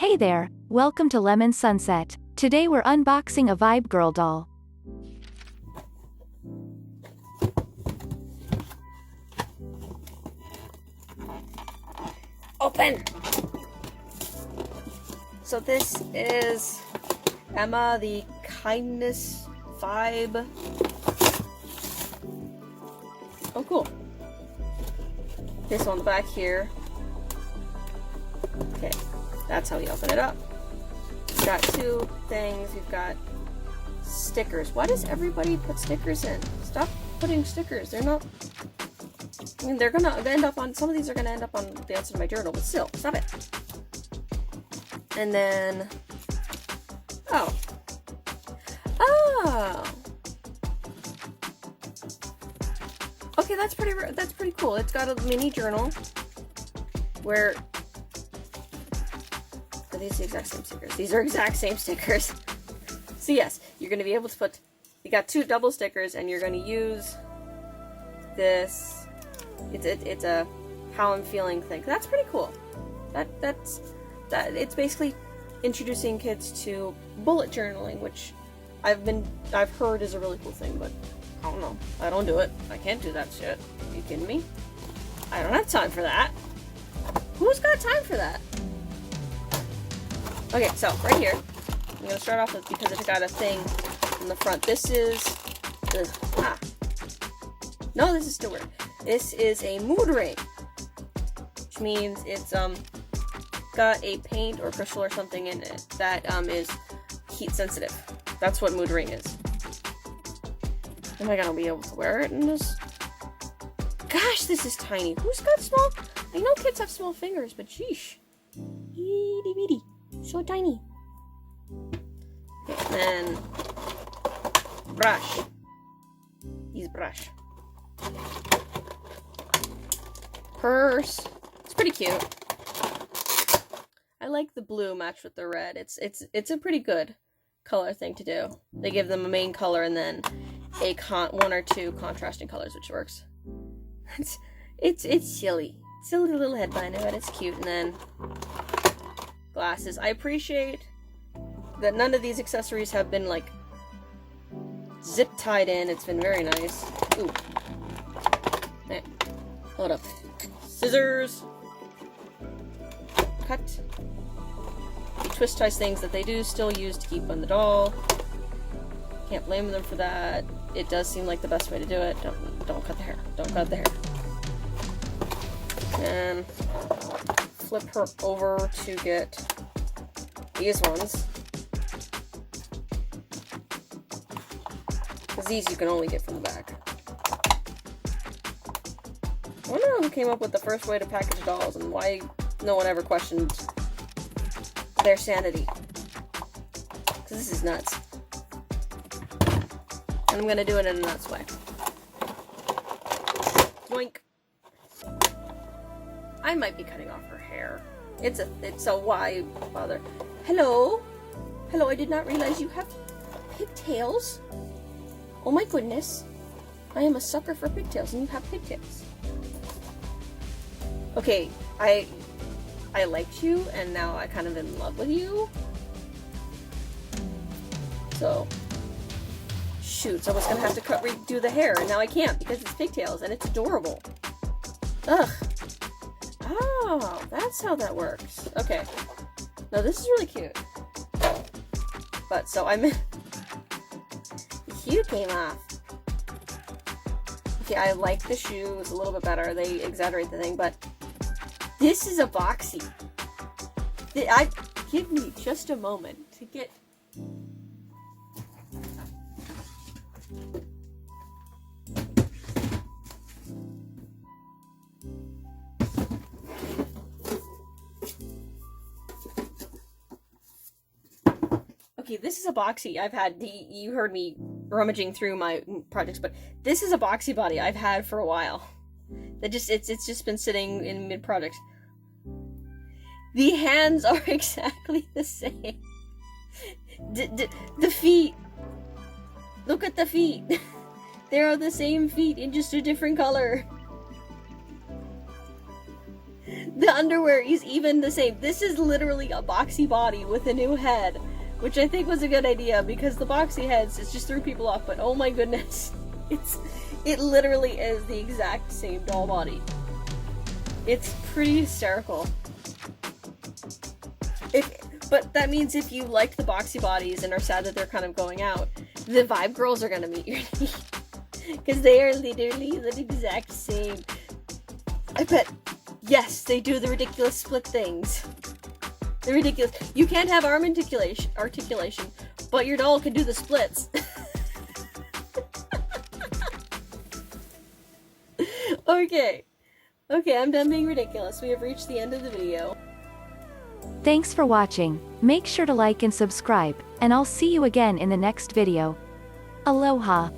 Hey there, welcome to Lemon Sunset. Today we're unboxing a Vibe Girl doll. Open! So this is Emma the Kindness Vibe. Oh cool. This on the back here. Okay, that's how you open it up. You've got two things. You've got stickers. Why does everybody put stickers in? Stop putting stickers. They're not... I mean, they're gonna end up on... Some of these are gonna end up on the outside of my journal, but still, stop it. And then... Oh. Oh! Okay, that's pretty cool. It's got a mini journal where... Are these the exact same stickers? These are exact same stickers. So yes, you're gonna be able to put... You got two double stickers, and you're gonna use this... It's a how I'm feeling thing. That's pretty cool. It's basically introducing kids to bullet journaling, which I've heard is a really cool thing, but I don't know. I don't do it. I can't do that shit. Are you kidding me? I don't have time for that. Who's got time for that? Okay, so right here, I'm gonna start off with, because it's got a thing in the front. This is the No, this is still weird. This is a mood ring, which means it's got a paint or crystal or something in it that is heat sensitive. That's what mood ring is. Am I gonna be able to wear it in this? Gosh, this is tiny. Who's got small? I know kids have small fingers, but sheesh. Itty bitty. So tiny. Okay, then brush. Use brush. Purse. It's pretty cute. I like the blue matched with the red. It's a pretty good color thing to do. They give them a main color and then a one or two contrasting colors, which works. It's silly. Silly little headband, but it's cute. And then glasses. I appreciate that none of these accessories have been like zip tied in. It's been very nice. Ooh. Hey, hold up. Scissors. Cut. The twist ties things that they do still use to keep on the doll. Can't blame them for that. It does seem like the best way to do it. Don't cut the hair. Don't cut the hair. And flip her over to get these ones. Because these you can only get from the back. I wonder who came up with the first way to package dolls and why no one ever questioned their sanity. Because this is nuts. And I'm going to do it in a nuts way. Yoink. I might be cutting off her hair. It's a why bother. Hello? Hello, I did not realize you have pigtails. Oh my goodness. I am a sucker for pigtails and you have pigtails. Okay, I liked you and now I kind of in love with you. So, shoot, so I was gonna have to redo the hair and now I can't because it's pigtails and it's adorable. Ugh. Oh, that's how that works. Okay. No, this is really cute. But, so the hue came off. Okay, I like the shoes a little bit better. They exaggerate the thing, but this is a Boxy. Give me just a moment to get... Okay, this is a Boxy. I've had you heard me rummaging through my projects, but this is a Boxy body I've had for a while. It's just been sitting in mid-project. The hands are exactly the same. The feet. Look at the feet. They are the same feet in just a different color. The underwear is even the same. This is literally a Boxy body with a new head, which I think was a good idea because the Boxy heads, it just threw people off, but oh my goodness. It literally is the exact same doll body. It's pretty hysterical. But that means if you like the Boxy bodies and are sad that they're kind of going out, the Vibe Girls are gonna meet your need. Because they are literally the exact same. I bet, yes, they do the ridiculous split things. They're ridiculous. You can't have arm articulation, but your doll can do the splits. Okay. Okay, I'm done being ridiculous. We have reached the end of the video. Thanks for watching. Make sure to like and subscribe, and I'll see you again in the next video. Aloha.